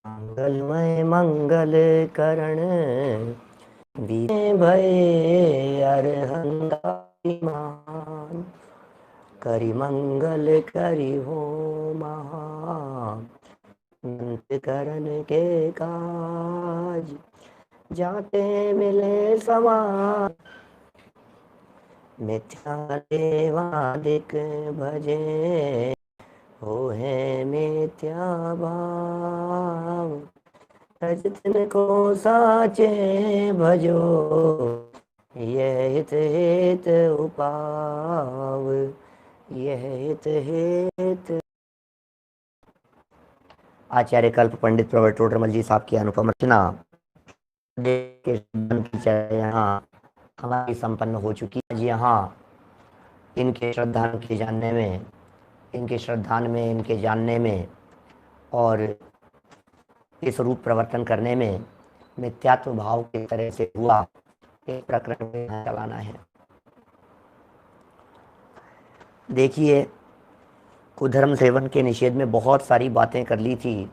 मंगलमय मंगल करण बीते भय अरहंगारिमान करि मंगल करि हो महान करण के काज जाते मिले समान मिथ्या देवादिक भजे हो है मिथ्या भाव सजतन को साचे भजो यह हित हित उपाव यह हित हित। आचार्य कल्प पंडित प्रवर टोडरमल जी साहब की अनुपम रचना के यहाँ हमारी संपन्न हो चुकी है। जी हाँ, इनके श्रद्धान के जानने में, इनके श्रद्धान में, इनके जानने में और इस रूप प्रवर्तन करने में मिथ्यात्व भाव की तरह से हुआ एक प्रकरण में चलाना है। देखिए, कुधर्म सेवन के निषेध में बहुत सारी बातें कर ली थी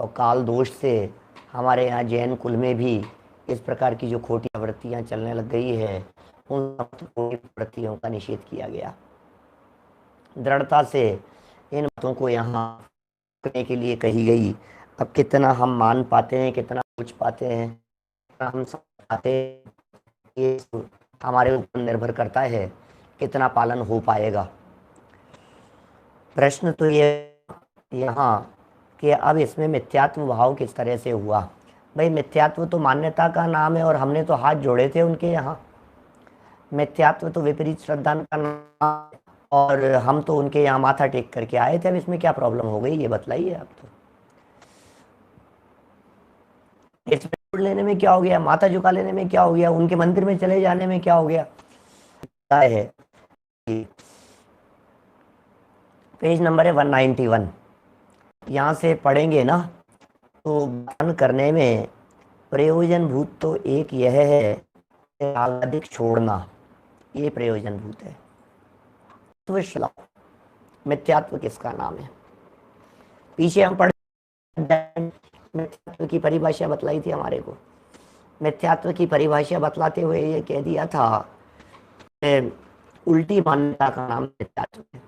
और काल दोष से हमारे यहाँ जैन कुल में भी इस प्रकार की जो खोटी प्रवृत्तियाँ चलने लग गई है, उन खोटी प्रवृत्तियों का निषेध किया गया। दृढ़ता से इन बातों को यहाँ करने के लिए कही गई। अब कितना हम मान पाते हैं, कितना सोच पाते हैं, कितना हम समझ पाते हैं, ये हमारे ऊपर निर्भर करता है कितना पालन हो पाएगा। प्रश्न तो ये यहाँ कि अब इसमें मिथ्यात्व भाव किस तरह से हुआ। भाई, मिथ्यात्व तो मान्यता का नाम है और हमने तो हाथ जोड़े थे उनके यहाँ। मिथ्यात्व तो विपरीत श्रद्धा का नाम और हम तो उनके यहाँ माथा टेक करके आए थे। अब इसमें क्या प्रॉब्लम हो गई, ये बतलाइए आप। तो इसमें लेने में क्या हो गया, माथा झुका लेने में क्या हो गया, उनके मंदिर में चले जाने में क्या हो गया है। पेज नंबर है 191, यहाँ से पढ़ेंगे ना तो दान करने में प्रयोजन भूत तो एक यह है रागादिक छोड़ना, ये प्रयोजन भूत है। तो मिथ्यात्व किसका नाम है, पीछे हम पढ़े मिथ्यात्व की परिभाषा बतलाई थी हमारे को। मिथ्यात्व की परिभाषा बतलाते हुए ये कह दिया था उल्टी मान्यता का नाम मिथ्यात्व है।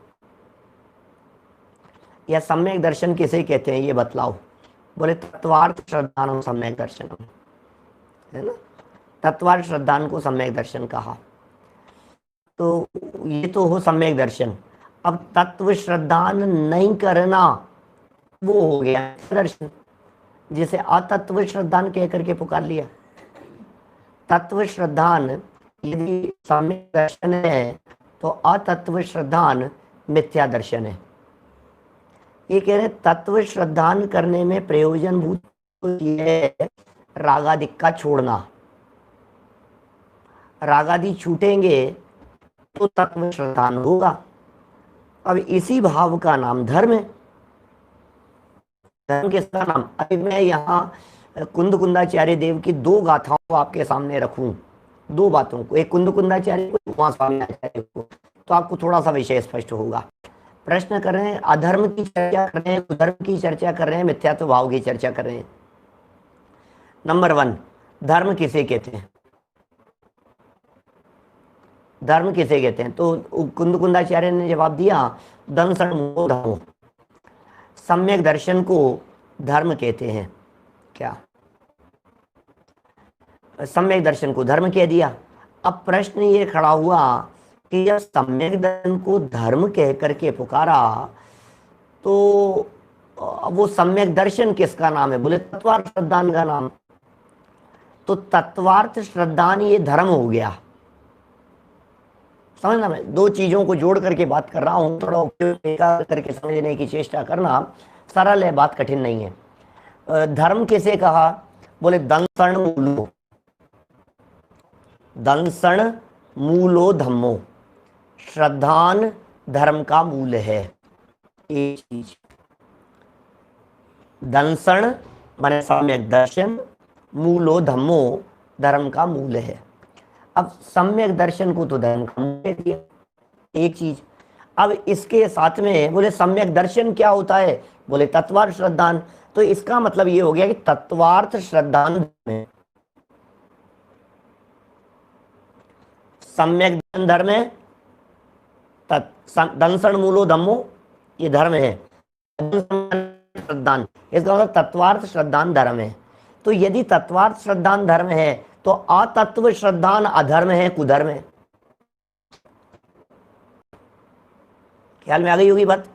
या सम्यक दर्शन किसे कहते हैं ये बतलाओ। बोले तत्वार्थ श्रद्धान सम्यक दर्शनम, है ना। तत्वार्थ श्रद्धान को सम्यक दर्शन कहा, तो ये तो हो सम्यक दर्शन। अब तत्व श्रद्धान नहीं करना वो हो गया दर्शन, जिसे अतत्व श्रद्धान कह करके पुकार लिया। तत्व श्रद्धान यदि सम्यक दर्शन है तो अतत्व श्रद्धान मिथ्या दर्शन है। ये कह रहे तत्व श्रद्धान करने में प्रयोजन भूत है रागादिक का छोड़ना। रागादि छूटेंगे तो तत्व श्रद्धान होगा। अब इसी भाव का नाम धर्म है। धर्म किसका नाम, अभी मैं यहाँ कुंद कुंदाचार्य देव की दो गाथाओं को आपके सामने रखूं, दो बातों को, एक कुंद कुंदाचार्य को, वहां स्वामी आचार्य को, तो आपको थोड़ा सा विषय स्पष्ट होगा। प्रश्न कर रहे हैं, अधर्म की चर्चा कर रहे हैं, कुधर्म की चर्चा कर रहे हैं, मिथ्यात्व भाव की चर्चा कर रहे हैं। नंबर 1, धर्म किसे कहते हैं, धर्म किसे कहते हैं। तो कुंद कुंदाचार्य ने जवाब दिया दंसण मोह धर्मो, सम्यक दर्शन को धर्म कहते हैं। क्या सम्यक दर्शन को धर्म कह दिया। अब प्रश्न ये खड़ा हुआ कि जब सम्यक दर्शन को धर्म कह करके पुकारा तो वो सम्यक दर्शन किसका नाम है। बोले तत्वार्थ श्रद्धान का नाम। तो तत्वार्थ श्रद्धान ये धर्म हो गया। समझना, मैं दो चीजों को जोड़ करके बात कर रहा हूं, थोड़ा उपयोग करके समझने की चेष्टा करना। सरल है, बात कठिन नहीं है। धर्म किसे कहा, बोले दंसण मूलो, दंसण मूलो धम्मो, श्रद्धान धर्म का मूल है। एक चीज दंसण माने सम्यक दर्शन, मूलो धम्मो धर्म का मूल है। अब सम्यक दर्शन को तो धर्म का मूल दिया, एक चीज। अब इसके साथ में बोले सम्यक दर्शन क्या होता है, बोले तत्वार्थ श्रद्धान। तो इसका मतलब ये हो गया कि तत्वार्थ श्रद्धान में सम्यक धर्म है, दंसण मूलो धम्मो, ये धर्म है, श्रद्धान, इसका मतलब तत्वार्थ श्रद्धान धर्म है। तो यदि तत्वार्थ श्रद्धान धर्म है तो अतत्व श्रद्धान अधर्म है, कुधर्म है। ख्याल में आ गई होगी बात।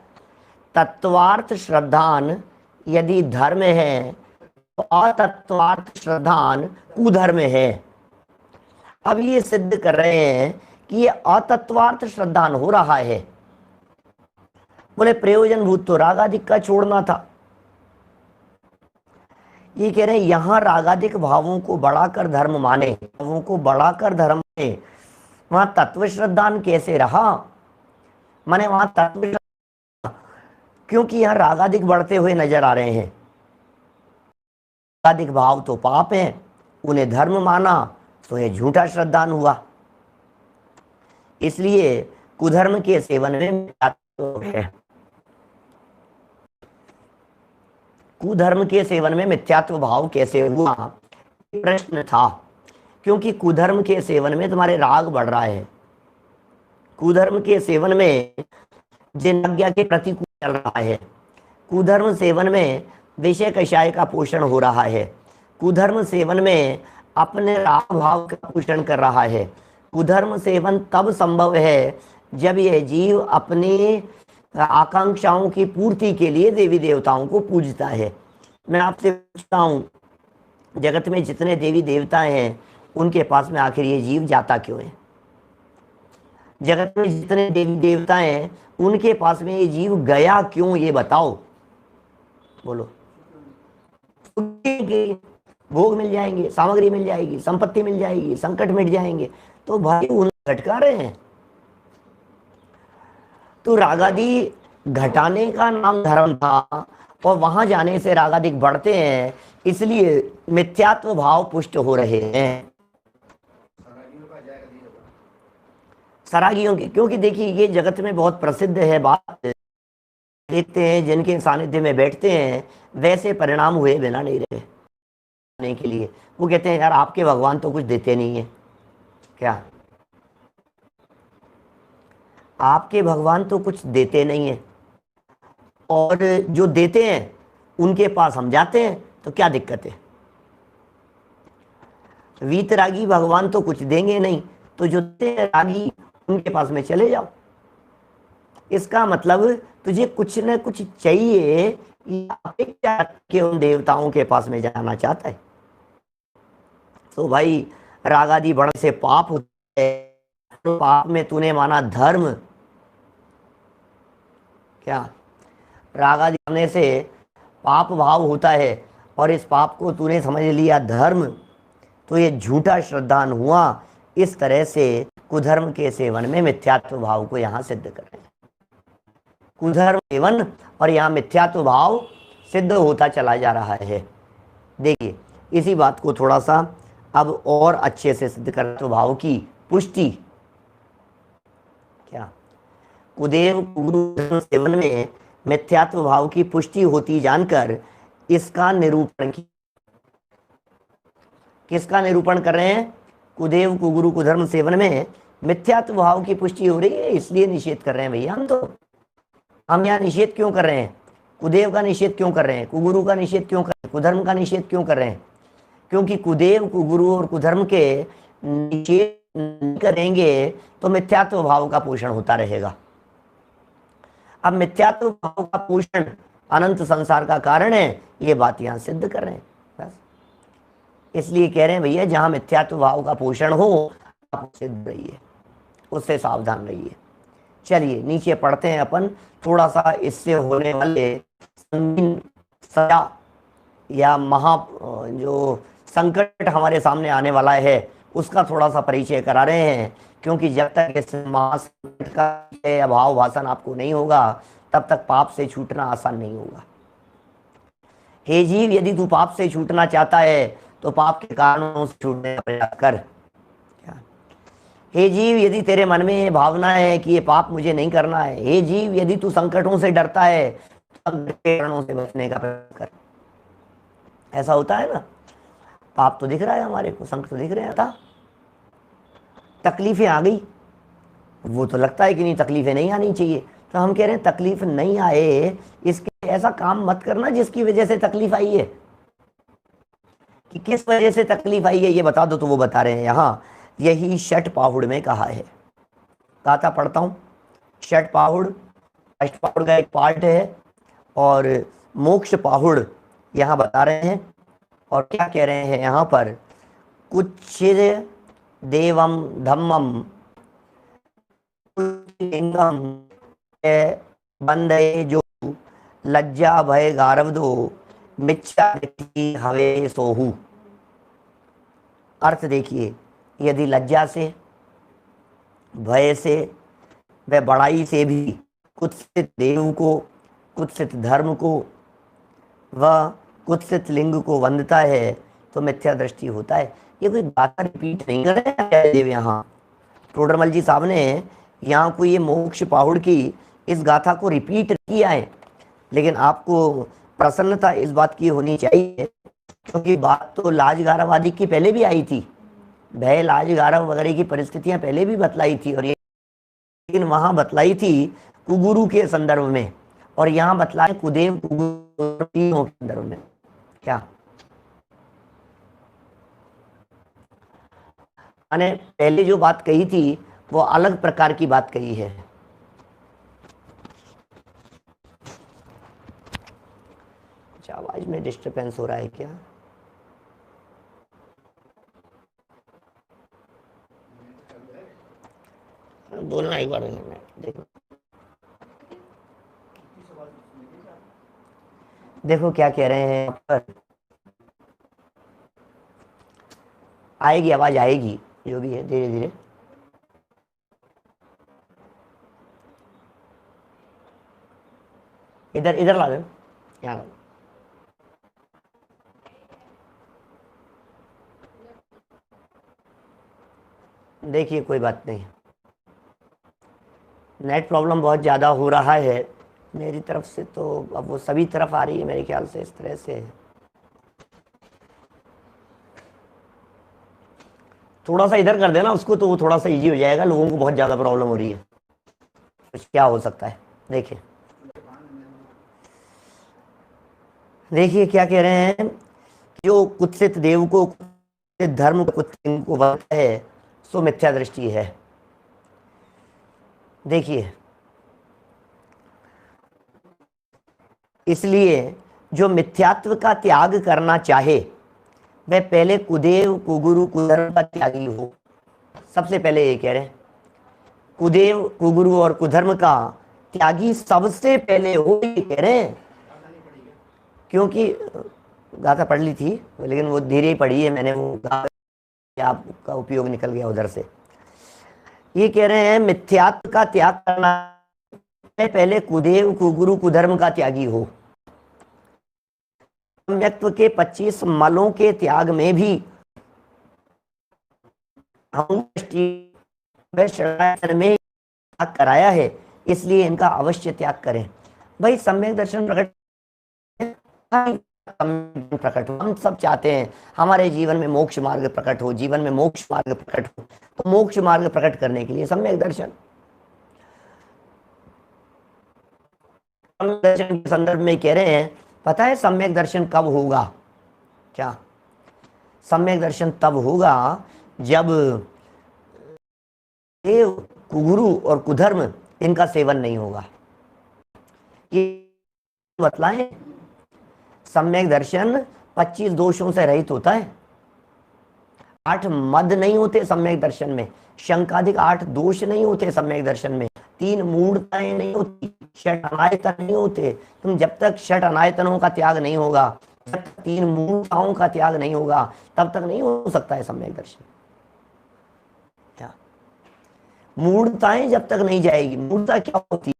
तत्वार्थ श्रद्धान यदि धर्म है तो अतत्वार्थ श्रद्धान कुधर्म है। अब ये सिद्ध कर रहे हैं कि ये अतत्वार्थ श्रद्धान हो रहा है। बोले प्रयोजन भूत तो रागादिक का छोड़ना था। ये कह रहे हैं यहां रागादिक भावों को बढ़ाकर धर्म माने, भावों को बढ़ाकर धर्म माने, वहां तत्व श्रद्धान कैसे रहा? माने वहां तत्व, क्योंकि यहां रागादिक बढ़ते हुए नजर आ रहे हैं। रागादिक भाव तो पाप है, उन्हें धर्म माना तो यह झूठा श्रद्धान हुआ। इसलिए कुधर्म के सेवन में है, कुधर्म के सेवन में मिथ्यात्व भाव कैसे हुआ, प्रश्न था। क्योंकि कुधर्म के सेवन में तुम्हारे राग बढ़ रहा है, कुधर्म के सेवन में जिन आज्ञा के प्रतिकूल चल रहा है, कुधर्म सेवन में विषय कषाय का पोषण हो रहा है, कुधर्म सेवन में अपने राग भाव का पोषण कर रहा है। कुधर्म सेवन तब संभव है जब यह जीव अपनी आकांक्षाओं की पूर्ति के लिए देवी देवताओं को पूजता है। मैं आपसे पूछता हूँ, जगत में जितने देवी देवता हैं उनके पास में आखिर ये जीव जाता क्यों है? जगत में जितने देवी देवता हैं उनके पास में ये जीव गया क्यों, ये बताओ, बोलो। भोग मिल जाएंगे, सामग्री मिल जाएगी, संपत्ति मिल जाएगी, संकट मिट जाएंगे, तो भाई उन घटका रहे हैं। तो रागादि घटाने का नाम धर्म था और वहां जाने से रागादिक बढ़ते हैं, इसलिए मिथ्यात्व भाव पुष्ट हो रहे हैं सरागियों के। क्योंकि देखिए ये जगत में बहुत प्रसिद्ध है बात, देखते हैं जिनके सानिध्य में बैठते हैं वैसे परिणाम हुए बिना नहीं रहे के लिए। वो कहते हैं यार आपके भगवान तो कुछ देते नहीं है क्या, आपके भगवान तो कुछ देते नहीं है, और जो देते हैं उनके पास हम जाते हैं तो क्या दिक्कत है। वीतरागी भगवान तो कुछ देंगे नहीं, तो जो रागी उनके पास में चले जाओ। इसका मतलब तुझे कुछ न कुछ चाहिए, अपेक्षा के उन देवताओं के पास में जाना चाहता है। तो भाई रागादि बढ़ने से पाप होता है, तो पाप में तूने माना धर्म, क्या रागादि बढ़ने से पाप भाव होता है और इस पाप को तूने समझ लिया धर्म, तो ये झूठा श्रद्धान हुआ। इस तरह से कुधर्म के सेवन में मिथ्यात्व भाव को यहाँ सिद्ध कर रहे हैं। कुधर्म सेवन और यहाँ मिथ्यात्व भाव सिद्ध होता चला जा रहा है। देखिए इसी बात को थोड़ा सा अब और अच्छे से सिद्ध कर भाव की पुष्टि। क्या कुदेव गुरु सेवन में मिथ्यात्व भाव की पुष्टि होती जानकर इसका निरूपण किसका निरूपण कर रहे हैं? कुदेव कुगुरु कुधर्म सेवन में मिथ्यात्व भाव की पुष्टि हो रही है, इसलिए निषेध कर रहे हैं भैया। हम यहाँ निषेध क्यों कर रहे हैं? कुदेव का निषेध क्यों कर रहे हैं? कुगुरु का निषेध क्यों कर रहे हैं? कुधर्म का निषेध क्यों कर रहे हैं? क्योंकि कुदेव कुगुरु और कुधर्म के निषेध करेंगे तो मिथ्यात्व भाव का पोषण होता रहेगा। अब मिथ्यात्व भाव का पोषण अनंत संसार का कारण है, ये बात यहाँ सिद्ध कर रहे हैं। बस इसलिए कह रहे हैं भैया जहां मिथ्यात्व भाव का पोषण हो आप सिद्ध रहिए, उससे सावधान रहिए। चलिए नीचे पढ़ते हैं अपन, थोड़ा सा इससे होने वाले संगीन सजा या महा जो संकट हमारे सामने आने वाला है उसका थोड़ा सा परिचय करा रहे हैं। क्योंकि जब तक इस महासंकट का अभाव भाषण आपको नहीं होगा तब तक पाप से छूटना आसान नहीं होगा। हे जीव, यदि तू पाप से छूटना चाहता है तो पाप के कारणों से छूटने का प्रयास कर। हे जीव, यदि तेरे मन में ये भावना है कि ये पाप मुझे नहीं करना है, हे जीव यदि तू संकटों से डरता है तो संकट के कारणों से बचने का प्रयास कर। ऐसा होता है ना, पाप तो दिख रहा है हमारे को, संकट तो दिख रहे हैं, था तकलीफें आ गई, वो तो लगता है कि नहीं तकलीफें नहीं आनी चाहिए, तो हम कह रहे हैं तकलीफ नहीं आए इसके ऐसा काम मत करना जिसकी वजह से तकलीफ आई है। कि किस वजह से तकलीफ आई है ये बता दो, तो वो बता रहे हैं यहाँ, यही षट पाहुड़ में कहा है। गाथा पढ़ता हूं, षट पाहुड़ अष्ट पाहुड़ का एक पार्ट है, और मोक्ष पाहुड़ यहाँ बता रहे हैं। और क्या कह रहे हैं यहाँ पर, कुचिर देवम धम्मम लिंगम बंदे जो लज्जा भय गारव दो मिच्छा हवे सोहू। अर्थ देखिए, यदि लज्जा से, भय से, व बड़ाई से भी कुत्सित देव को, कुत्सित धर्म को व कुत्सित लिंग को वंदता है तो मिथ्या दृष्टि होता है। ये कोई गाथा रिपीट नहीं कर रहे हैं देव, यहाँ टोडरमल जी साहब ने यहाँ कोई ये मोक्ष पाहुड़ की इस गाथा को रिपीट किया है, लेकिन आपको प्रसन्नता इस बात की होनी चाहिए क्योंकि बात तो लाज गारव आदि की पहले भी आई थी, भय लाज गारव वगैरह की परिस्थितियां पहले भी बतलाई थी, और ये लेकिन वहां बतलाई थी कुगुरु के संदर्भ में, और यहाँ बतलाए कुदेव कुगुरु के संदर्भ में। क्या मैंने पहले जो बात कही थी वो अलग प्रकार की बात कही है। अच्छा, आवाज में डिस्टरबेंस हो रहा है क्या? बोलना एक बार देखो, देखो क्या कह रहे हैं पर, आएगी आवाज आएगी, जो भी है धीरे धीरे। इधर इधर ला दो, यहाँ देखिए, कोई बात नहीं, नेट प्रॉब्लम बहुत ज़्यादा हो रहा है मेरी तरफ से, तो अब वो सभी तरफ आ रही है मेरे ख्याल से, इस तरह से थोड़ा सा इधर कर देना उसको, तो वो थोड़ा सा इजी हो जाएगा, लोगों को बहुत ज़्यादा प्रॉब्लम हो रही है। कुछ क्या हो सकता है, देखिए देखिए क्या कह रहे हैं, जो कुत्सित देव को, कुत्सित धर्म को, कुत्सित को वंदता है सो मिथ्या दृष्टि है। देखिए, इसलिए जो मिथ्यात्व का त्याग करना चाहे वह पहले कुदेव कुगुरु कुधर्म का त्यागी हो। सबसे पहले ये कह रहे हैं कुदेव कुगुरु और कुधर्म का त्यागी सबसे पहले हो, ये कह रहे हैं। क्योंकि गाथा पढ़ ली थी लेकिन वो धीरे ही पढ़ी है मैंने, वो आपका उपयोग निकल गया उधर से। ये कह रहे हैं मिथ्यात्व का त्याग करना पहले कुदेव कुगुरु कुधर्म का त्यागी हो। सम्यक्त्व के 25 मलों के त्याग में भी हम में त्याग कराया है, इसलिए इनका अवश्य त्याग करें। भाई सम्यक दर्शन प्रकट हो, हम सब चाहते हैं हमारे जीवन में मोक्ष मार्ग प्रकट हो, जीवन में मोक्ष मार्ग प्रकट हो, तो मोक्ष मार्ग प्रकट करने के लिए सम्यक दर्शन के संदर्भ में कह रहे हैं। पता है सम्यक दर्शन कब होगा? क्या सम्यक दर्शन तब होगा जब देव कुगुरु और कुधर्म इनका सेवन नहीं होगा। ये बतलाएं, सम्यक दर्शन 25 दोषों से रहित होता है, 8 मद नहीं होते सम्यक दर्शन में, शंकाधिक 8 दोष नहीं होते सम्यक दर्शन में, 3 मूढ़ताएं नहीं होती, 6 अनायतन नहीं होते। तुम जब तक 6 अनायतनों का त्याग नहीं होगा, जब तक 3 मूढ़ताओं का त्याग नहीं होगा, तब तक नहीं हो सकता है सम्यक दर्शन। क्या मूढ़ताएं जब तक नहीं जाएगी, मूढ़ता क्या होती है?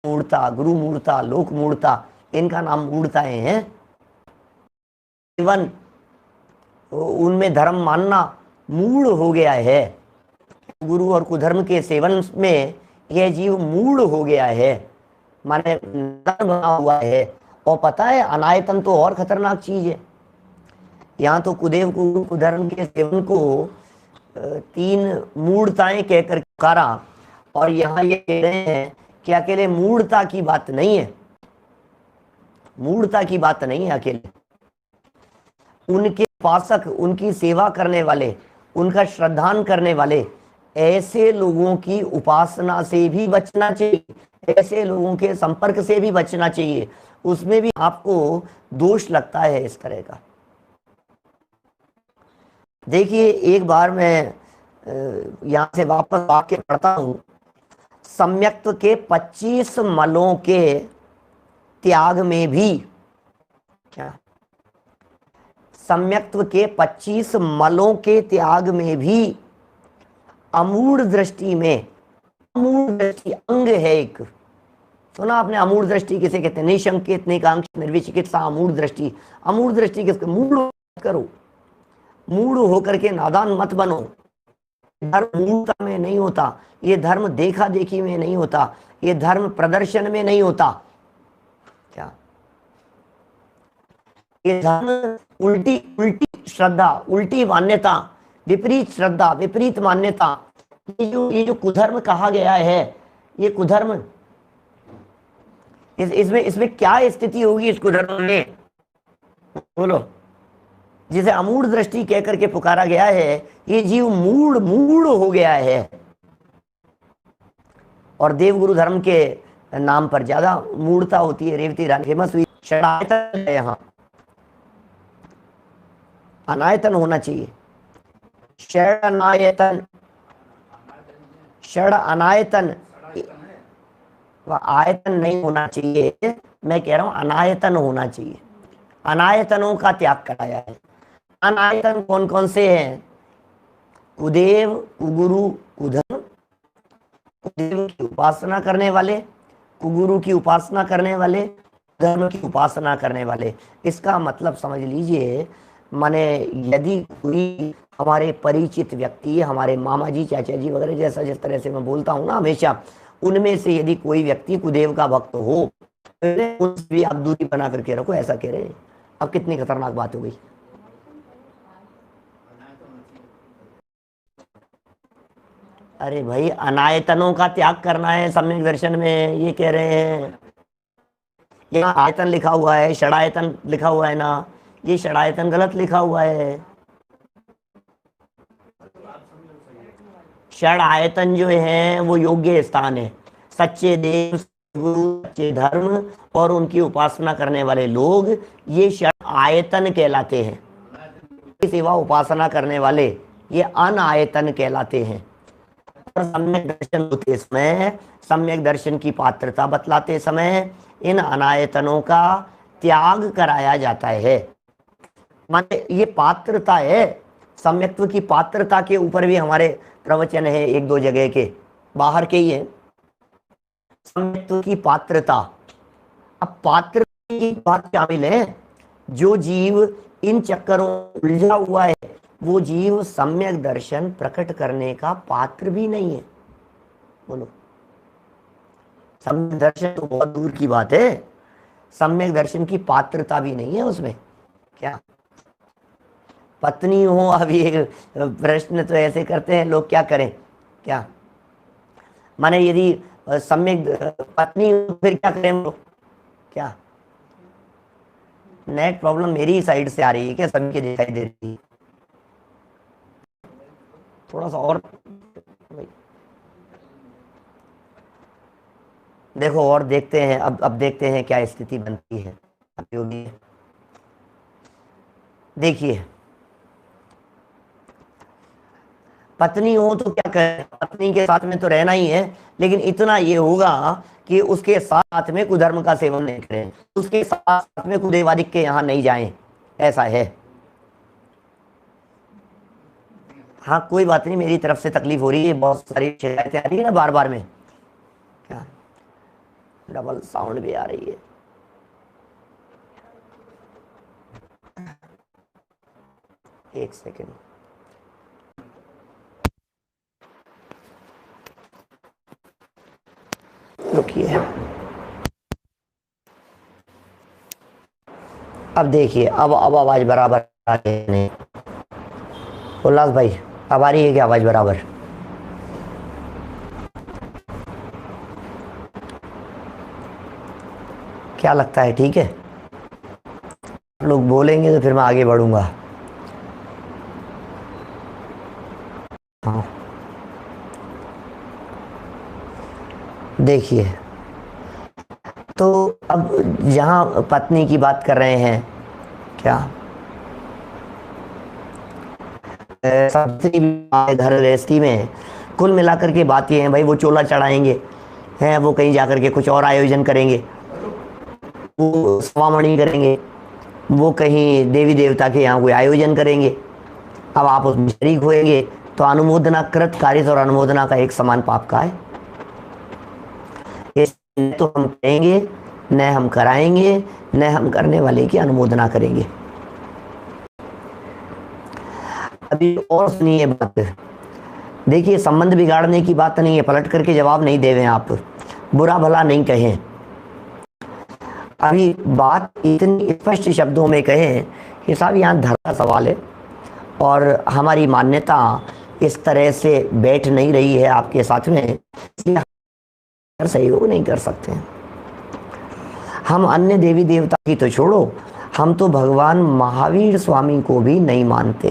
मूढ़ता, गुरु मूढ़ता, लोक मूढ़ता, इनका नाम मूढ़ताएं हैं। जीवन उनमें धर्म मानना मूढ़ हो गया है, गुरु और कुधर्म के सेवन में यह जीव मूढ़ हो गया है, माने बना हुआ है। और पता है अनायतन तो और खतरनाक चीज है, यहाँ तो कुदेव कुधर्म के सेवन को तीन मूढ़ताएं कहकर पुकारा, और यहाँ ये कह रहे हैं कि अकेले मूढ़ता की बात नहीं है, मूढ़ता की बात नहीं है अकेले, उनके उपासक, उनकी सेवा करने वाले, उनका श्रद्धान करने वाले, ऐसे लोगों की उपासना से भी बचना चाहिए, ऐसे लोगों के संपर्क से भी बचना चाहिए। उसमें भी आपको दोष लगता है इस तरह का। देखिए, एक बार मैं यहां से वापस वाक्य पढ़ता हूं। सम्यक्त्व के 25 मलों के त्याग में भी, क्या सम्यक्त्व के 25 मलों के त्याग में भी अमूढ़ दृष्टि में, अमूढ़ दृष्टि अंग है एक, सुना आपने अमूढ़ दृष्टि किसे कहते हैं? निशंकित, निकांक्षित, निर्विचिकित्सा, अमूढ़ दृष्टि। अमूढ़ दृष्टि किसके? मूढ़ करो, मूढ़ होकर के नादान मत बनो। धर्म मूढ़ता में नहीं होता, ये धर्म देखा देखी में नहीं होता, ये धर्म प्रदर्शन में नहीं होता। क्या ये धर्म उल्टी उल्टी श्रद्धा, उल्टी मान्यता, विपरीत श्रद्धा, विपरीत मान्यता, ये जो कुधर्म कहा गया है, ये कुधर्म, इसमें क्या स्थिति होगी इस कुधर्म में? बोलो। जिसे अमूढ़ दृष्टि कह करके पुकारा गया है, ये जीव मूढ़ मूढ़ हो गया है, और देवगुरु धर्म के नाम पर ज्यादा मूढ़ता होती है। रेवती रानी फेमस हुई। षडायतन है, यहाँ अनायतन होना चाहिए, षड अनायतन, षड अनायतन, आयतन नहीं होना चाहिए, मैं कह रहा हूं अनायतन होना चाहिए। अनायतनों का त्याग कराया है। अनायतन कौन कौन से हैं? कुदेव, कुगुरु, कुधर्म, कुदेव की उपासना करने वाले, कुगुरु की उपासना करने वाले, धर्म की उपासना करने वाले। इसका मतलब समझ लीजिए, माने यदि कोई हमारे परिचित व्यक्ति, हमारे मामा जी, चाचा जी वगैरह, जैसा जिस तरह से मैं बोलता हूँ ना हमेशा, उनमें से यदि कोई व्यक्ति कुदेव का भक्त हो, उससे भी आप दूरी बना करके रखो, ऐसा कह रहे हैं। अब कितनी खतरनाक बात हो गई। अरे भाई, अनायतनों का त्याग करना है सम्यक दर्शन में, ये कह रहे हैं। यहाँ आयतन लिखा हुआ है, षडायतन लिखा हुआ है ना, ये षडायतन गलत लिखा हुआ है। षड आयतन जो है वो योग्य स्थान है, सच्चे देव, गुरु, सच्चे धर्म और उनकी उपासना करने वाले लोग, ये षड आयतन कहलाते हैं। सेवा उपासना करने वाले ये अनायतन कहलाते हैं। और सम्यक दर्शन होते समय, सम्यक दर्शन की पात्रता बतलाते समय इन अनायतनों का त्याग कराया जाता है। माने ये पात्रता है, सम्यक्त्व की पात्रता के ऊपर भी हमारे प्रवचन है, एक दो जगह के, बाहर के ही है। सम्यक्त्व की पात्रता, अब पात्र की बात शामिल है। जो जीव इन चक्करों उलझा हुआ है, वो जीव सम्यक दर्शन प्रकट करने का पात्र भी नहीं है। बोलो, सम्यक दर्शन तो बहुत दूर की बात है, सम्यक दर्शन की पात्रता भी नहीं है उसमें। क्या पत्नी हो? अब ये प्रश्न तो ऐसे करते हैं लोग, क्या करें? क्या माने यदि सम्यक पत्नी हो फिर क्या करें हम लोग? क्या नेट प्रॉब्लम मेरी साइड से आ रही है क्या? सभी के दिखाई दे रही है? थोड़ा सा और देखो और देखते हैं। अब देखते हैं क्या स्थिति बनती है। देखिए, पत्नी हो तो क्या करें, पत्नी के साथ में तो रहना ही है, लेकिन इतना ये होगा कि उसके साथ में कुधर्म का सेवन नहीं करें, उसके साथ में कुदेवादिक के यहाँ नहीं जाएं, ऐसा है। हाँ कोई बात नहीं, मेरी तरफ से तकलीफ हो रही है, बहुत सारी शिकायतें आ रही है ना बार बार में, क्या डबल साउंड भी आ रही है। एक सेकेंड, रुकिए। अब देखिए, अब आवाज बराबर नहीं। उल्लास भाई, अब आ रही है क्या आवाज बराबर? क्या लगता है, ठीक है? लोग बोलेंगे तो फिर मैं आगे बढ़ूंगा। हाँ, देखिए, तो अब जहाँ पत्नी की बात कर रहे हैं, क्या सावित्री घर गृहस्थी में कुल मिलाकर के बात ये है भाई, वो चोला चढ़ाएंगे हैं, वो कहीं जाकर के कुछ और आयोजन करेंगे, वो स्वामणी करेंगे, वो कहीं देवी देवता के यहाँ कोई आयोजन करेंगे। अब आप उसमें शरीक होएंगे तो अनुमोदना कृत कार्य और अनुमोदना का एक समान पाप का है। न तो हम करेंगे, न हम कराएंगे, न हम करने वाले की अनुमोदना करेंगे। अभी और सुनिए बात, देखिए संबंध बिगाड़ने की बात नहीं है, पलट करके जवाब नहीं देवे आप, बुरा भला नहीं कहें। अभी बात इतनी स्पष्ट शब्दों में कहें कि साहब यहाँ धर्म का सवाल है और हमारी मान्यता इस तरह से बैठ नहीं रही है आपके साथ में, इसलिए सहयोग नहीं कर सकते। हम अन्य देवी देवता की तो छोड़ो, हम तो भगवान महावीर स्वामी को भी नहीं मानते,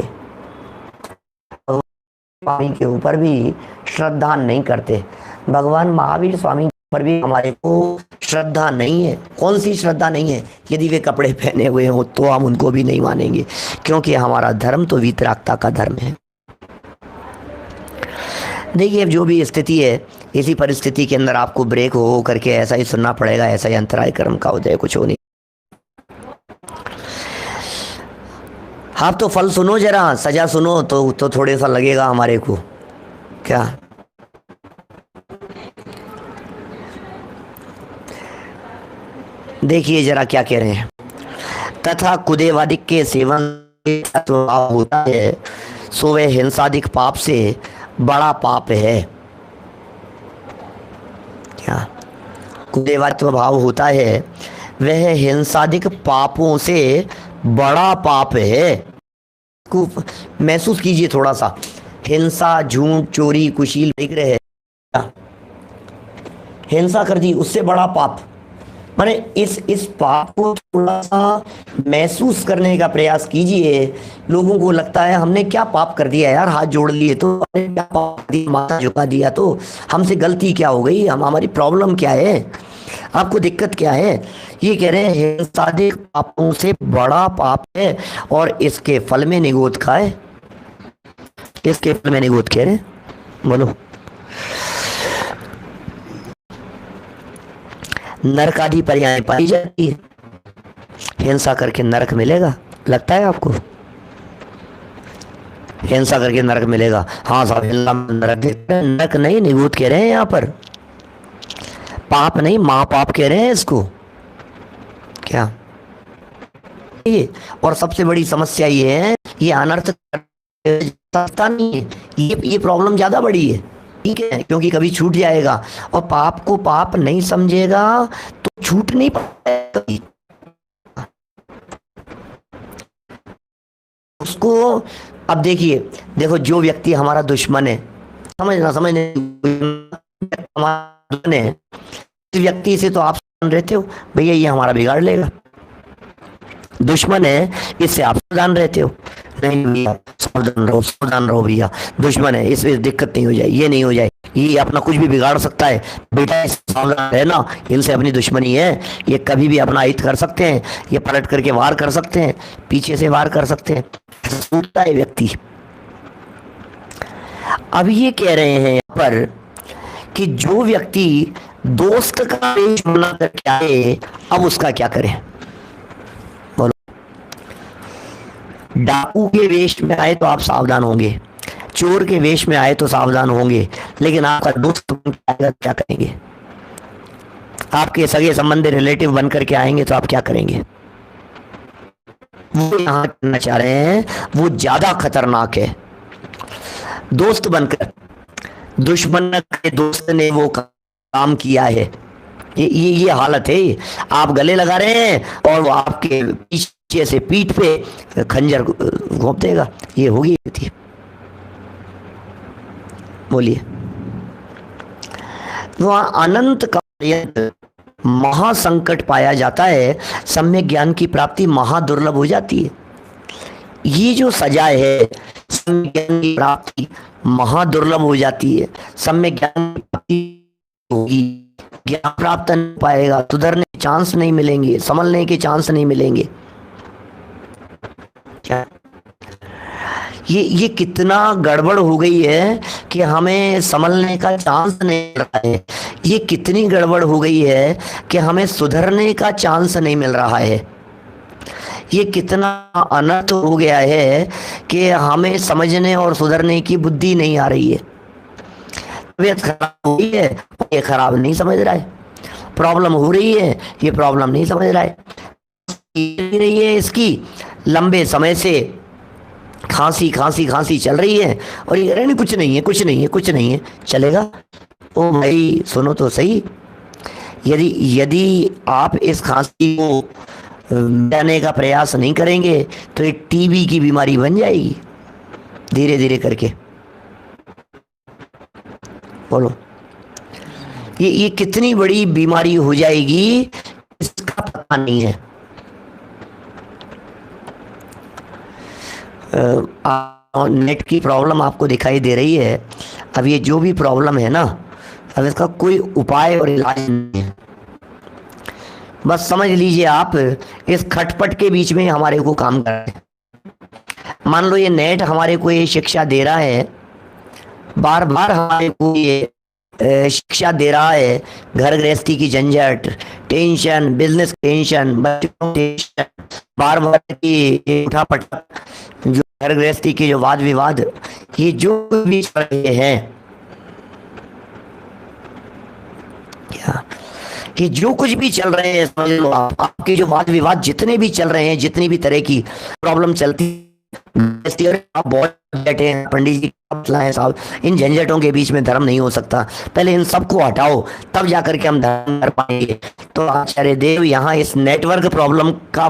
स्वामी के ऊपर भी श्रद्धा नहीं करते। भगवान महावीर स्वामी पर भी हमारे को श्रद्धा नहीं है। कौन सी श्रद्धा नहीं है? यदि वे कपड़े पहने हुए हो तो हम उनको भी नहीं मानेंगे, क्योंकि हमारा धर्म तो वीतरागता का धर्म है। देखिए, अब जो भी स्थिति है, इसी परिस्थिति के अंदर आपको ब्रेक हो करके ऐसा ही सुनना पड़ेगा, ऐसा ही अंतराय कर्म का उदय, कुछ हो नहीं। आप तो फल सुनो, जरा सजा सुनो तो थोड़े सा लगेगा हमारे को। क्या देखिए जरा क्या कह रहे हैं, तथा कुदेवादिक के सेवन होता है सो वह हिंसादिक पाप से बड़ा पाप है। क्या कुदेवात्व भाव होता है वह हिंसादिक पापों से बड़ा पाप है। को महसूस कीजिए थोड़ा सा, हिंसा, झूठ, चोरी, कुशील विग्रह, हिंसा कर दी, उससे बड़ा पाप। माने इस पाप को थोड़ा सा महसूस करने का प्रयास कीजिए। लोगों को लगता है हमने क्या पाप कर दिया यार, हाथ जोड़ लिए तो, क्या पाप कर दिया, माथा झुका दिया तो, हमसे गलती क्या हो गई, हमारी प्रॉब्लम क्या है, आपको दिक्कत क्या है? ये कह रहे हैं हिंसादिक पापों से बड़ा पाप है और इसके फल में निगोद खाए। इसके फल में निगोद कह रहे हैं, बोलो। नरक आदि पर्याय पाई जाती है, हिंसा करके नरक मिलेगा, लगता है आपको? हिंसा करके नरक मिलेगा? हाँ साहब, नरक नहीं, निगूत कह रहे हैं यहाँ पर, पाप नहीं, महापाप कह रहे हैं इसको। क्या ये, और सबसे बड़ी समस्या ये है, ये अनर्थ नहीं है, ये प्रॉब्लम ज्यादा बड़ी है, ठीक है, क्योंकि कभी छूट जाएगा और पाप को पाप नहीं समझेगा तो छूट नहीं पाएगा उसको। अब देखिए, देखो जो व्यक्ति हमारा दुश्मन है, समझना हमारा दुश्मन है, इस व्यक्ति से तो आप सावधान रहते हो, भैया ये हमारा बिगाड़ लेगा। दुश्मन है, इससे आप सावधान रहते हो, नहीं भैया सावधान रहो भैया, दुश्मन है, इसमें दिक्कत नहीं हो जाए, ये नहीं हो जाए, ये अपना कुछ भी बिगाड़ सकता है, बेटा सावधान रहना, इनसे अपनी दुश्मनी है, ये कभी भी अपना हित कर सकते हैं, ये पलट करके वार कर सकते हैं, पीछे से वार कर सकते हैं, सोचता है व्यक्ति। अब ये कह रहे हैं यहाँ पर कि जो व्यक्ति दोस्त का वेश बना करके आए, अब उसका क्या करें? डाकू के वेश में आए तो आप सावधान होंगे, चोर के वेश में आए तो सावधान होंगे, लेकिन आपका दोस्त आएगा क्या करेंगे? आपके सगे संबंधी रिलेटिव बन करके आएंगे तो आप क्या करेंगे? वो यहां करना चाह रहे हैं, वो ज्यादा खतरनाक है। दोस्त बनकर दुश्मन के दोस्त ने वो काम किया है, ये हालत है। आप गले लगा रहे हैं और वो आपके पीछे पीछे से पीठ पे खंजर घोंप देगा। ये होगी थी। बोलिए। वहाँ अनंत काल महासंकट पाया जाता है, सम्यक ज्ञान की प्राप्ति महादुर्लभ हो जाती है। ये जो सजा है, सम्यक ज्ञान की प्राप्ति महादुर्लभ हो जाती है। सम्यक ज्ञान की प्राप्ति होगी, ज्ञान प्राप्त नहीं पाएगा, सुधरने के चांस नहीं मिलेंगे, संभलने के चांस नहीं मिलेंगे। क्या ये कितना गड़बड़ हो गई है कि हमें संभलने का चांस नहीं मिल रहा है। ये कितनी गड़बड़ हो गई है कि हमें सुधरने का चांस नहीं मिल रहा है। ये कितना अनर्थ हो गया है कि हमें समझने और सुधरने की बुद्धि नहीं आ रही है। तबीयत खराब हो रही है, ये खराब नहीं समझ रहा है। प्रॉब्लम हो रही है, ये प्रॉब्लम नहीं समझ रहा है। रही है इसकी लंबे समय से खांसी खांसी खांसी चल रही है और ये नहीं, कुछ नहीं है, कुछ नहीं है, कुछ नहीं है, चलेगा। ओ भाई सुनो तो सही, यदि यदि आप इस खांसी को मिटाने का प्रयास नहीं करेंगे तो एक टीबी की बीमारी बन जाएगी धीरे धीरे करके। बोलो, ये कितनी बड़ी बीमारी हो जाएगी इसका पता नहीं है। नेट की प्रॉब्लम आपको दिखाई दे रही है। अब ये जो भी प्रॉब्लम है ना, अब इसका कोई उपाय और इलाज नहीं है। बस समझ लीजिए आप, इस खटपट के बीच में हमारे को काम कर रहे हैं। मान लो ये नेट हमारे को ये शिक्षा दे रहा है, बार बार हमारे को ये शिक्षा दे रहा है, घर गृहस्थी की झंझट, टेंशन, बिजनेस टेंशन, बच्चों टेंशन, बार बार की उठा पटक, जो घर गृहस्थी के जो वाद विवाद, ये जो भी चल रहे हैं, क्या ये जो कुछ भी चल रहे हैं, समझ लो आप, आपके जो वाद विवाद जितने भी चल रहे हैं, जितनी भी तरह की प्रॉब्लम चलती, आप बहुत बैठे हैं पंडित जी है साहब, इन झंझटों के बीच में धर्म नहीं हो सकता, पहले इन सबको हटाओ तब जाकर के हम धर्म कर पाएंगे। तो आचार्य देव यहाँ इस नेटवर्क प्रॉब्लम का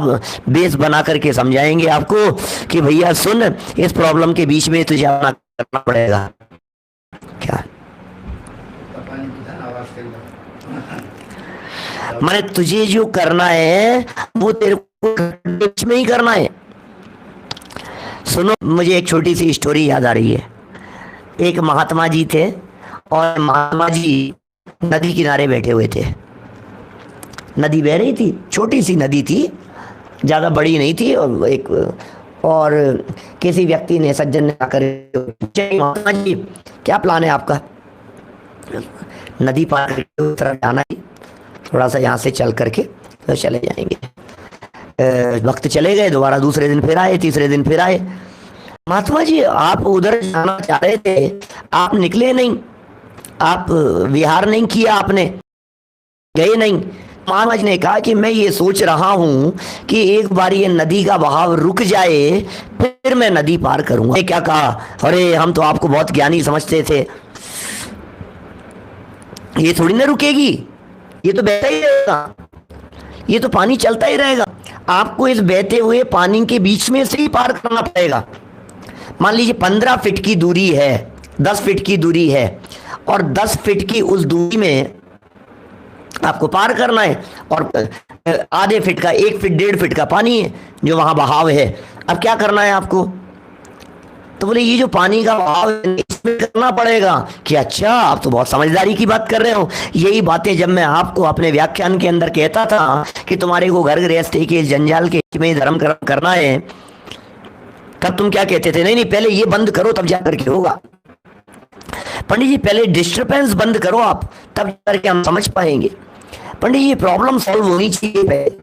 बेस बना करके समझाएंगे आपको कि भैया सुन, इस प्रॉब्लम के बीच में तुझे अपना करना पड़ेगा। क्या मैंने तुझे जो करना है वो तेरे को बीच में ही करना है। सुनो, मुझे एक छोटी सी स्टोरी याद आ रही है। एक महात्मा जी थे और महात्मा जी नदी किनारे बैठे हुए थे। नदी बह रही थी, छोटी सी नदी थी, ज़्यादा बड़ी नहीं थी। और किसी व्यक्ति ने, सज्जन ने आकर, महात्मा जी क्या प्लान है आपका? नदी पार करके तरफ जाना है, थोड़ा सा यहाँ से चल करके तो चले जाएंगे। वक्त चले गए, दोबारा दूसरे दिन फिर आए, तीसरे दिन फिर आए। महात्मा जी आप उधर जाना चाह रहे थे, आप निकले नहीं, आप विहार नहीं किया, आपने गए नहीं। महात्मा जी ने कहा कि मैं ये सोच रहा हूं कि एक बार ये नदी का बहाव रुक जाए फिर मैं नदी पार करूंगा। क्या कहा? अरे हम तो आपको बहुत ज्ञानी समझते थे, ये थोड़ी ना रुकेगी, ये तो बहता ही रहेगा, ये तो पानी चलता ही रहेगा। आपको इस बहते हुए पानी के बीच में से ही पार करना पड़ेगा। मान लीजिए 15 फीट की दूरी है, 10 फीट की दूरी है, और 10 फीट की उस दूरी में आपको पार करना है, और आधे फीट का, 1 फीट 1.5 फीट का पानी है जो वहां बहाव है। अब क्या करना है आपको? तो बोले ये जो पानी का बहाव है इसमें करना पड़ेगा। कि अच्छा, आप तो बहुत समझदारी की बात कर रहे हो। यही बातें जब मैं आपको अपने व्याख्यान के अंदर कहता था कि तुम्हारे को घर गृहस्थी के जंजाल के में धर्म करना है, तब तुम क्या कहते थे? नहीं नहीं, पहले ये बंद करो तब जाकर के होगा। पंडित जी पहले डिस्टर्बेंस बंद करो आप, तब जाकर के हम समझ पाएंगे। पंडित जी ये प्रॉब्लम सॉल्व होनी चाहिए,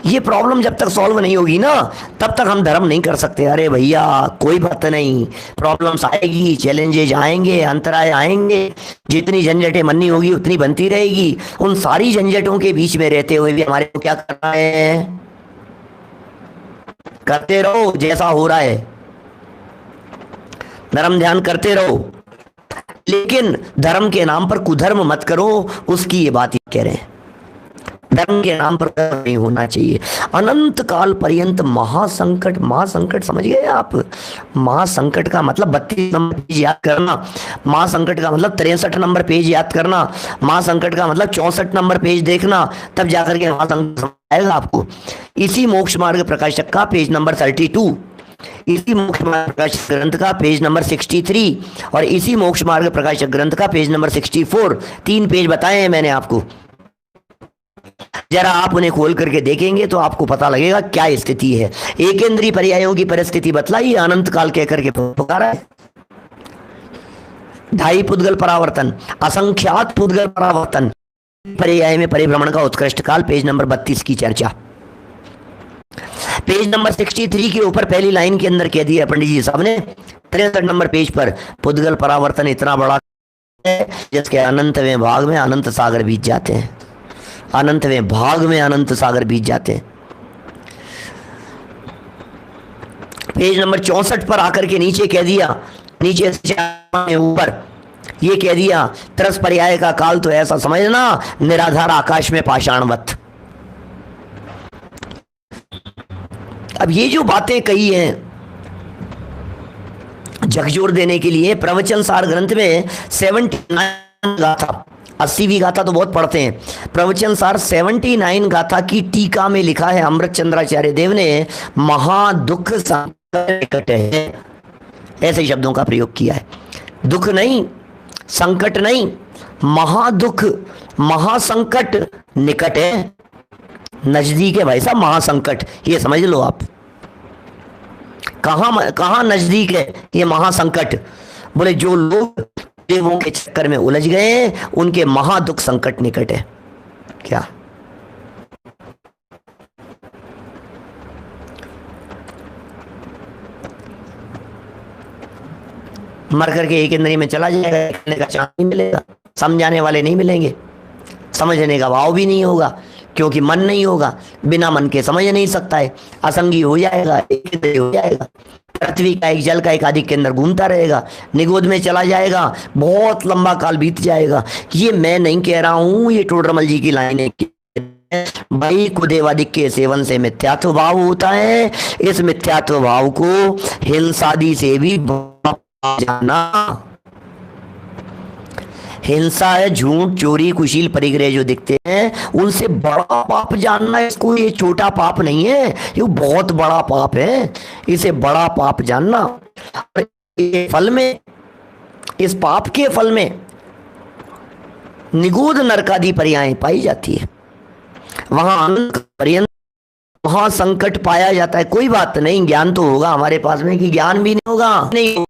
ये प्रॉब्लम जब तक सॉल्व नहीं होगी ना तब तक हम धर्म नहीं कर सकते। अरे भैया कोई बात नहीं, प्रॉब्लम्स आएगी, चैलेंजेज आएंगे, अंतराय आएंगे, जितनी झंझटें बननी होगी उतनी बनती रहेगी। उन सारी झंझटों के बीच में रहते हुए भी हमारे को क्या करना है? करते रहो जैसा हो रहा है, धर्म ध्यान करते रहो, लेकिन धर्म के नाम पर कुधर्म मत करो, उसकी ये बात कह रहे हैं। धर्म के नाम पर नहीं होना चाहिए। अनंत काल पर्यंत महासंकट, महासंकट समझ गए आप? महासंकट का मतलब 32 नंबर पेज याद करना, महासंकट का मतलब 63 नंबर पेज याद करना, महासंकट का मतलब 64 नंबर पेज देखना, तब जाकर के महासंकट समझ आएगा आपको। इसी मोक्ष मार्ग प्रकाशक का पेज नंबर 32, इसी मोक्ष मार्ग प्रकाशक ग्रंथ का पेज नंबर 63 और इसी मोक्ष मार्ग प्रकाशक ग्रंथ का पेज नंबर 64, 3 पेज बताए हैं मैंने आपको। जरा आप उन्हें खोल करके देखेंगे तो आपको पता लगेगा क्या स्थिति है। एकेंद्रीय पर्यायों की परिस्थिति बतलाई, अनंत काल कह करके पुकारा है। ढाई पुद्गल परावर्तन, असंख्यात पुद्गल परावर्तन, पर्याय में परिभ्रमण का उत्कृष्ट काल, पेज नंबर 32 की चर्चा। पेज नंबर 63 के ऊपर पहली लाइन के अंदर कह दिया पंडित जी साहब ने, 63 नंबर पेज पर पुद्गल परावर्तन इतना बड़ा है जिसके अनंतवें भाग में अनंत सागर बीत जाते हैं, अनंतवें भाग में अनंत सागर बीत जाते हैं। पेज नंबर 64 पर आकर के नीचे कह दिया, नीचे से ऊपर ये कह दिया, तरस पर्याय का काल तो ऐसा समझना निराधार आकाश में पाषाणवत। अब ये जो बातें कही हैं झकझोर देने के लिए, प्रवचन सार ग्रंथ में 79 गाथा, 80वीं गाथा तो बहुत पढ़ते हैं, प्रवचन सार 79 गाथा की टीका में लिखा है अमृत चंद्राचार्य देव ने, महादुख संकट है, ऐसे शब्दों का प्रयोग किया है। दुख नहीं, संकट नहीं, महादुख, महासंकट निकट है, नजदीक है भाई साहब महासंकट, ये समझ लो आप। कहां नजदीक है ये महासंकट? बोले जो लोग देवों के चक्कर में उलझ गए उनके महादुख संकट निकट है। क्या मर करके एक इंद्री में चला जाएगा, कहने का चांस नहीं मिलेगा, समझाने वाले नहीं मिलेंगे, समझने का भाव भी नहीं होगा, क्योंकि मन नहीं होगा, बिना मन के समझ नहीं सकता है, असंगी हो जाएगा, एक हो जाएगा, पृथ्वी का एक जल का एक आदि के अंदर घूमता रहेगा, निगोद में चला जाएगा, बहुत लंबा काल बीत जाएगा। ये मैं नहीं कह रहा हूं, ये टोडरमल जी की लाइन है। भाई कुदेवादिक के सेवन से मिथ्यात्व भाव होता है, इस मिथ्यात्व भाव को हिंसादि से भी जाना, हिंसा है, झूठ, चोरी, कुशील, परिग्रह जो दिखते हैं उनसे बड़ा पाप जानना, इसको ये छोटा पाप नहीं है, ये बहुत बड़ा पाप है, इसे बड़ा पाप जानना। फल में, इस पाप के फल में निगूढ़ नरकादि पर्याय पाई जाती है, वहां अनंत पर्यंत वहां संकट पाया जाता है। कोई बात नहीं, ज्ञान तो होगा हमारे पास में, कि ज्ञान भी नहीं होगा नहीं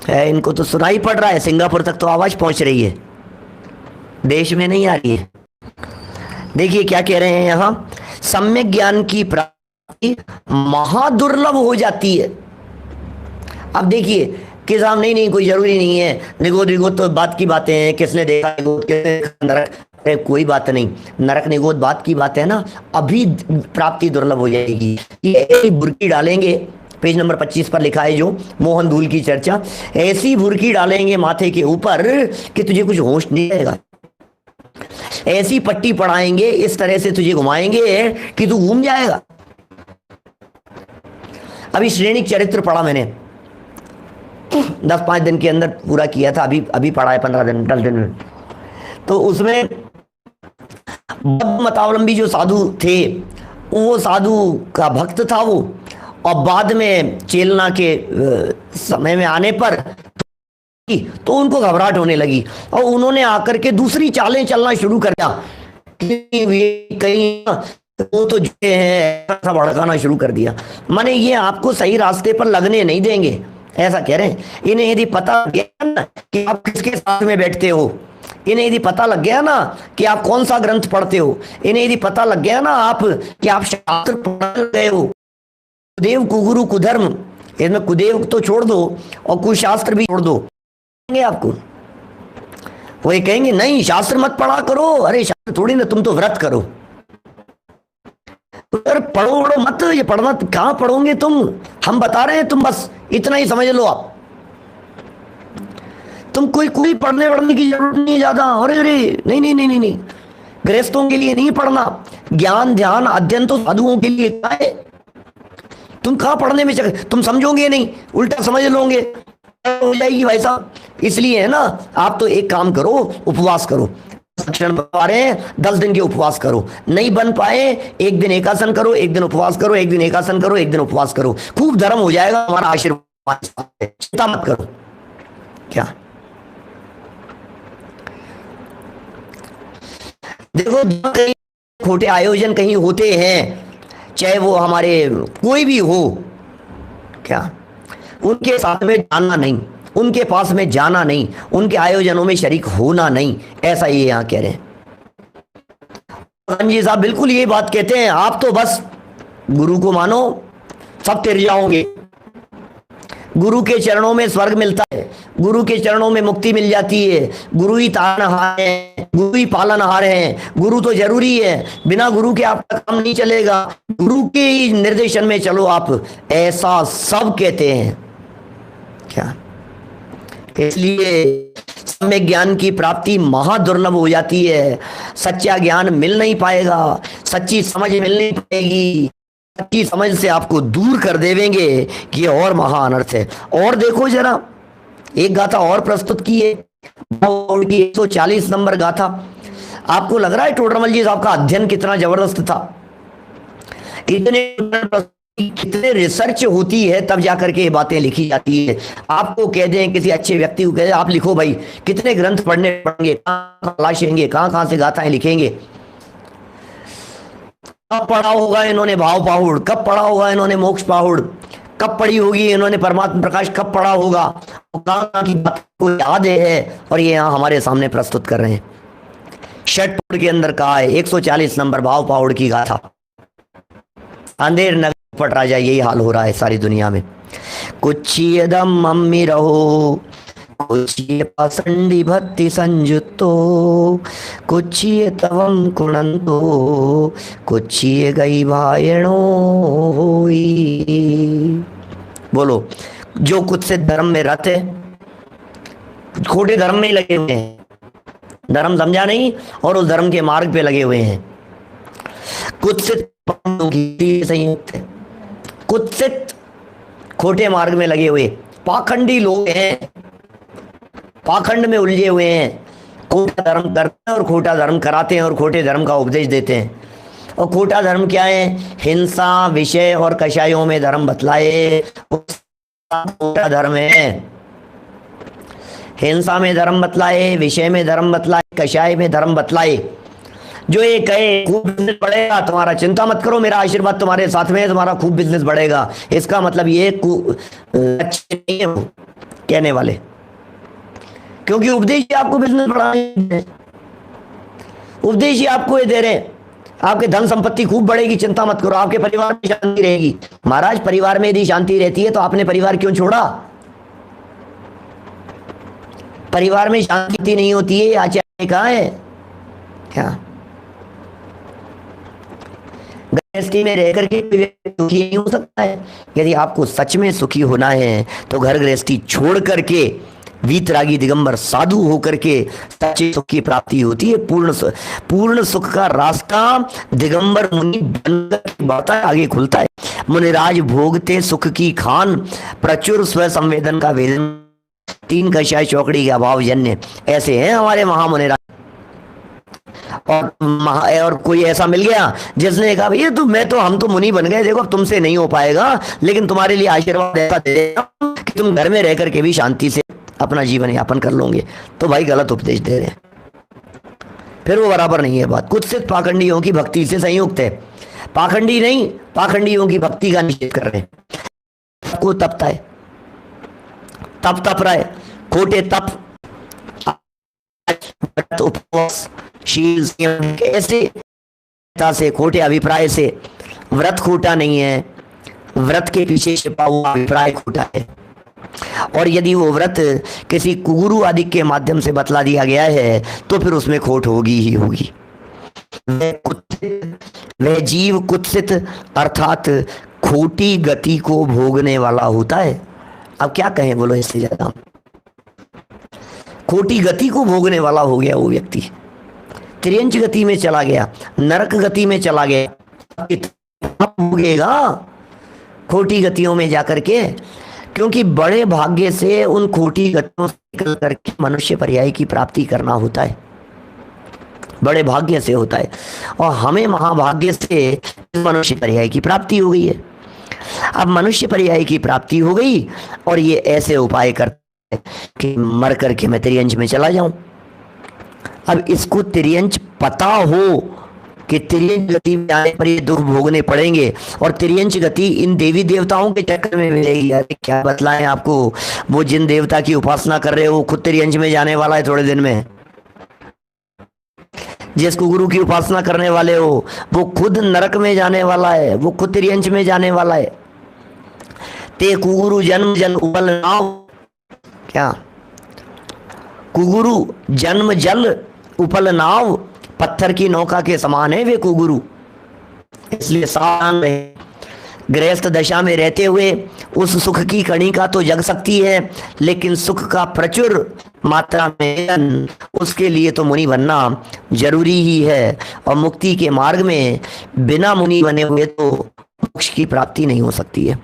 है, इनको तो सुनाई पड़ रहा है, सिंगापुर तक तो आवाज पहुंच रही है, देश में नहीं आ रही है। देखिए क्या कह रहे हैं यहां, सम्यक ज्ञान की प्राप्ति महादुर्लभ हो जाती है। अब देखिए कि साहब नहीं कोई जरूरी नहीं है, निगोद तो बात की बातें हैं, किसने देखा निगोद, किसने देखा नरक, कोई बात नहीं, नरक निगोद बात की बात है ना, अभी प्राप्ति दुर्लभ हो जाएगी। ये बुर्की डालेंगे, पेज नंबर 25 पर लिखा है जो मोहन धूल की चर्चा, ऐसी बुर्की डालेंगे माथे के ऊपर कि तुझे कुछ होश नहीं रहेगा, ऐसी पट्टी पढ़ाएंगे, इस तरह से तुझे घुमाएंगे कि तू घूम जाएगा। अभी श्रेणिक चरित्र पढ़ा मैंने, 10-5 दिन के अंदर पूरा किया था, अभी पढ़ा है 15 दिन 10 दिन में। तो उसमें मतावलंबी जो साधु थे, वो साधु का भक्त था वो, और बाद में चेलना के समय में आने पर तो उनको घबराहट होने लगी और उन्होंने आकर के दूसरी चालें चलना शुरू कर दिया, कहीं वो तो जो है ऐसा भड़काना शुरू कर दिया। माने ये आपको सही रास्ते पर लगने नहीं देंगे, ऐसा कह रहे हैं। इन्हें यदि पता लग गया ना कि आप किसके साथ में बैठते हो, इन्हें यदि पता लग गया ना कि आप कौन सा ग्रंथ पढ़ते हो, इन्हें यदि पता लग गया ना आप कि आप शास्त्र पढ़ गए हो, कुदेव कुगुरु कुधर्म, इसमें कुदेव तो छोड़ दो और कुशास्त्र भी छोड़ दो, आपको वो ये कहेंगे नहीं शास्त्र मत पढ़ा करो, अरे शास्त्र थोड़ी ना, तुम तो व्रत करो, तो अरे पढ़ो मत, ये पढ़ना कहां पढ़ोगे तुम, हम बता रहे हैं, तुम बस इतना ही समझ लो आप। तुम कोई कोई पढ़ने वढ़ने की जरूरत नहीं है ज्यादा। अरे अरे नहीं नहीं नहीं नहीं नहीं, गृहस्थों के लिए नहीं पढ़ना। ज्ञान ध्यान अध्ययन तो साधुओं के लिए है। तुम कहाँ पढ़ने में तुम समझोगे नहीं, उल्टा समझ लोगे, हो जाएगी भाई साहब। इसलिए है ना, आप तो एक काम करो, उपवास करो। क्षण बता रहे हैं 10 दिन के उपवास करो, नहीं बन पाए एक दिन एकासन करो, एक दिन उपवास करो, एक दिन एकासन करो, एक दिन उपवास करो, खूब धर्म हो जाएगा, हमारा आशीर्वाद, चिंता मत करो। क्या देखो, कहीं खोटे आयोजन कहीं होते हैं, चाहे वो हमारे कोई भी हो, क्या उनके साथ में जाना नहीं, उनके पास में जाना नहीं, उनके आयोजनों में शरीक होना नहीं, ऐसा ये यहां कह रहे हैं। जी साहब बिल्कुल ये बात कहते हैं, आप तो बस गुरु को मानो, सब तिर जाओगे। गुरु के चरणों में स्वर्ग मिलता है, गुरु के चरणों में मुक्ति मिल जाती है। गुरु ही तारनहार है, गुरु ही पालनहार है, गुरु तो जरूरी है, बिना गुरु के आपका काम नहीं चलेगा, गुरु के ही निर्देशन में चलो आप, ऐसा सब कहते हैं। क्या इसलिए सम्यक ज्ञान की प्राप्ति महादुर्लभ हो जाती है। सच्चा ज्ञान मिल नहीं पाएगा, सच्ची समझ मिल नहीं पाएगी, सच्ची समझ से आपको दूर कर देवेंगे कि ये और महा अनर्थ है। और देखो जरा, एक गाथा और प्रस्तुत की है, 140 नंबर गाथा। आपको लग रहा है टोडरमल जी साहब का अध्ययन कितना जबरदस्त था, कितने रिसर्च होती है तब जाकर के ये बातें लिखी जाती है। आपको कह दें, किसी अच्छे व्यक्ति को कह दें आप लिखो भाई, कितने ग्रंथ पढ़ने पड़ेंगे, कहाँ तलाशेंगे, कहाँ से गाथाएं लिखेंगे। कब पढ़ा होगा इन्होंने भाव पाहुड़, कब पढ़ा होगा इन्होंने मोक्ष पाहुड़, कब पढ़ी होगी इन्होंने परमात्मा प्रकाश, कब पढ़ा होगा, कहाँ की बात को याद है, और ये यहाँ हमारे सामने प्रस्तुत कर रहे हैं। षटपुर के अंदर कहा है 140 नंबर भाव पाहुड़ की गाथा। अंधेर नगर पट राजा, यही हाल हो रहा है सारी दुनिया में। कुच्छियदम मम्मी रहो, कुच्छिय पासंडी भक्ति संजुतो, कुच्छिय तवम कुणंतो, कुच्छिय गई भायणो। बोलो, जो कुछ से धर्म में रत है, खोटे धर्म में लगे हुए हैं, धर्म समझा नहीं और उस धर्म के मार्ग पे लगे हुए हैं, कुत्सित संयुक्त है, कुत्सित खोटे मार्ग में लगे हुए पाखंडी लोग हैं, पाखंड में उलझे हुए हैं, खोटा धर्म करते हैं और खोटा धर्म कराते हैं और खोटे धर्म का उपदेश देते हैं। और खोटा धर्म क्या है? हिंसा, विषय और कषायों में धर्म बतलाए, खोटा धर्म है। हिंसा में धर्म बतलाए, विषय में धर्म बतलाए, कषाय में धर्म बतलाए। जो ये कहे खूब बिजनेस बढ़ेगा तुम्हारा, चिंता मत करो, मेरा आशीर्वाद तुम्हारे साथ में है, तुम्हारा खूब बिजनेस बढ़ेगा, इसका मतलब ये अच्छे नहीं है वो कहने वाले, क्योंकि उपदेश ही आपको बिजनेस बढ़ाने, उपदेश ही आपको ये दे रहे हैं, आपके धन संपत्ति खूब बढ़ेगी, चिंता मत करो, आपके परिवार में शांति रहेगी। महाराज, परिवार में यदि शांति रहती है तो आपने परिवार क्यों छोड़ा? परिवार में शांति नहीं होती है, आचार्य कहाँ है? क्या गृहस्थी में रह करके सुखी नहीं हो सकता है? यदि आपको सच में सुखी होना है तो घर गृहस्थी छोड़ करके वीतरागी दिगंबर साधु होकर के सच्चे सुख की प्राप्ति होती है। पूर्ण सुख का रास्ता दिगंबर मुनि बनकर बढ़ता है, आगे खुलता है। मुनिराज भोगते सुख की खान, प्रचुर स्व संवेदन का वेदन, तीन कषाय चौकड़ी के अभाव जन्य। ऐसे हैं हमारे महामुनिराज। और कोई ऐसा मिल गया जिसने कहा भैया हम तो मुनि बन गए, देखो अब तुमसे नहीं हो पाएगा, लेकिन तुम्हारे लिए आशीर्वाद ऐसा दे देगा कि तुम घर में रह करके भी शांति से अपना जीवन यापन कर लोगे। तो भाई गलत उपदेश दे रहे हैं, फिर वो बराबर नहीं है बात। कुछ सिर्फ पाखंडियों की भक्ति से संयुक्त है, पाखंडी नहीं, पाखंडियों की भक्ति का निषेध कर रहे हैं। को तपता है, तप रहा है, खोटे तप, उपवास, शील, ऐसे से, खोटे अभिप्राय से। व्रत खोटा नहीं है, व्रत के पीछे छिपा हुआ अभिप्राय खोटा है। और यदि वो व्रत किसी गुरु आदि के माध्यम से बतला दिया गया है तो फिर उसमें खोट होगी ही होगी। वह जीव कुत्सित अर्थात खोटी गति को भोगने वाला होता है। अब क्या कहें, बोलो इससे ज्यादा। खोटी गति को भोगने वाला हो गया वो व्यक्ति, त्रियंच गति में चला गया, नरक गति में चला गया, कितना भोगेगा खोटी गतियों में जाकर के। क्योंकि बड़े भाग्य से उन खोटी गतियों से निकल करके मनुष्य पर्याय की प्राप्ति करना होता है, बड़े भाग्य से होता है। और हमें महाभाग्य से मनुष्य पर्याय की प्राप्ति हो गई है। अब मनुष्य पर्याय की प्राप्ति हो गई और ये ऐसे उपाय करते हैं कि मर करके मैं त्रियंच में चला जाऊं। अब इसको त्रियंच पता हो कि त्रियंच गति में आने पर ये दुख भोगने पड़ेंगे, और त्रियंच गति इन देवी देवताओं के चक्कर में मिलेगी। अरे क्या बतलाएं आपको, वो जिन देवता की उपासना कर रहे हो खुद त्रियंच में जाने वाला है थोड़े दिन में। जिस कुगुरु की उपासना करने वाले हो वो खुद नरक में जाने वाला है, वो खुद त्रियंच में जाने वाला है। ते कुगुरु जन्म जल उपल नाव, क्या कुगुरु जन्म जल उपल नाव, पत्थर की नौका के समान है वे कुगुरु। इसलिए सावधान रहे। गृहस्थ दशा में रहते हुए उस सुख की कणिका तो जग सकती है, लेकिन सुख का प्रचुर मात्रा में उसके लिए तो मुनि बनना जरूरी ही है। और मुक्ति के मार्ग में बिना मुनि बने हुए तो मोक्ष की प्राप्ति नहीं हो सकती है।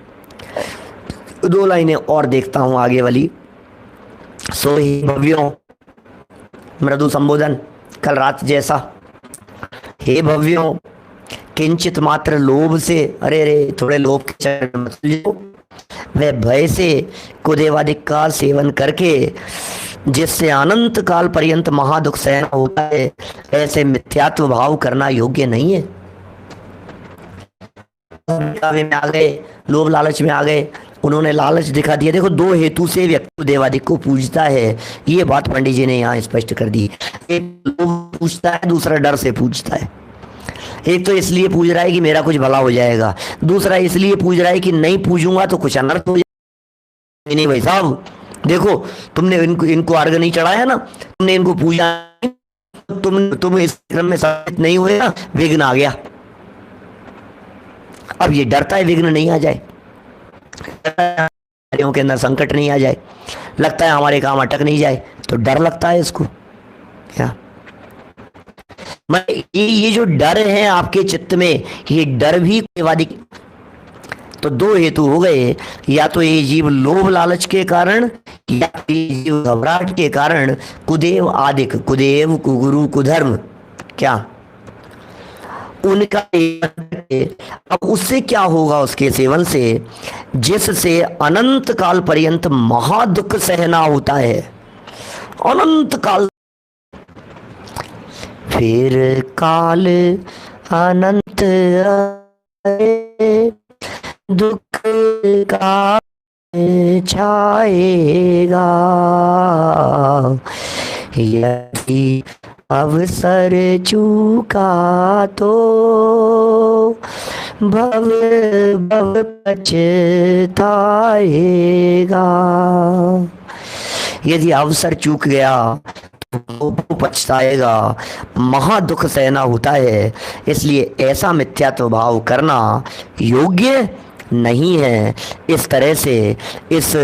2 लाइनें और देखता हूं आगे वाली। सो ही भव्यों, मृदु संबोधन कल रात जैसा। हे भव्यों, किंचित मात्र लोभ से, अरे रे थोड़े लोभ के चक्कर में मत जाओ, वह भय से कुदेवादिक का सेवन करके जिससे अनंत काल पर्यंत महादुख सहना होता है, ऐसे मिथ्यात्व भाव करना योग्य नहीं है। में आ गए, लोभ लालच में आ गए, उन्होंने लालच दिखा दिया। देखो 2 हेतु से व्यक्ति देवादिक को पूजता है, ये बात पंडित जी ने यहाँ स्पष्ट कर दी। एक लोभ पूजता है, दूसरा डर से पूजता है। एक तो इसलिए पूज रहा है कि मेरा कुछ भला हो जाएगा, दूसरा इसलिए पूज रहा है कि नहीं पूजूंगा तो कुछ अनर्थ हो जाएगा। नहीं भाई साहब, देखो तुमने इनको अर्घ नहीं चढ़ाया ना, तुमने इनको पूजा, तुम इस क्रम में सम्मिलित नहीं हुए ना, विघ्न आ गया। अब ये डरता है विघ्न नहीं आ जाए, कार्यों के अंदर संकट नहीं आ जाए, लगता है हमारे काम अटक नहीं जाए, तो डर लगता है इसको। क्या ये जो डर है आपके चित्त में, ये डर भी कुदेवादी। तो 2 हेतु हो गए, या तो ये जीव लोभ लालच के कारण, या ये जीव घबराहट के कारण कुदेव आदिक, कुदेव कुगुरु कुधर्म, क्या उनका। अब उससे क्या होगा, उसके सेवन से, जिससे अनंत काल पर्यंत महादुख सहना होता है, अनंत काल। फिर काल अनंत दुख का छाएगा, यदि अवसर चूका तो भव भव पछताएगा। यदि अवसर चूक गया तो पछताएगा, महादुख सहना होता है। इसलिए ऐसा मिथ्यात्व भाव करना योग्य नहीं है। इस तरह से इस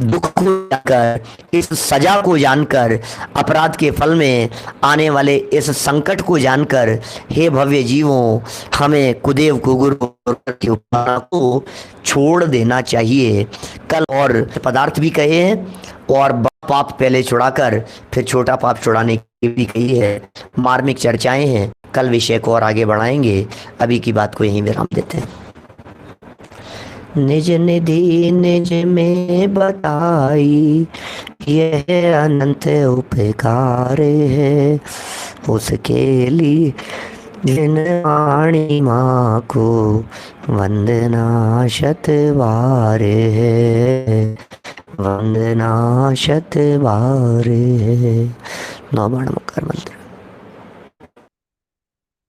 दुख को जानकर, इस सजा को जानकर, अपराध के फल में आने वाले इस संकट को जानकर, हे भव्य जीवों, हमें कुदेव कुगुरु की उपासना को छोड़ देना चाहिए। कल और पदार्थ भी कहे हैं, और पाप पहले छुड़ाकर फिर छोटा पाप छुड़ाने की भी कही है। मार्मिक चर्चाएं हैं, कल विषय को और आगे बढ़ाएंगे। अभी की बात को यहीं विराम देते हैं। निज निधि निज में बताई, यह अनंत उपकार है, उसके लिए जिन वाणी माँ को वंदना शत बार है, वंदना शत बार है। 9 बाण मकर मंत्र।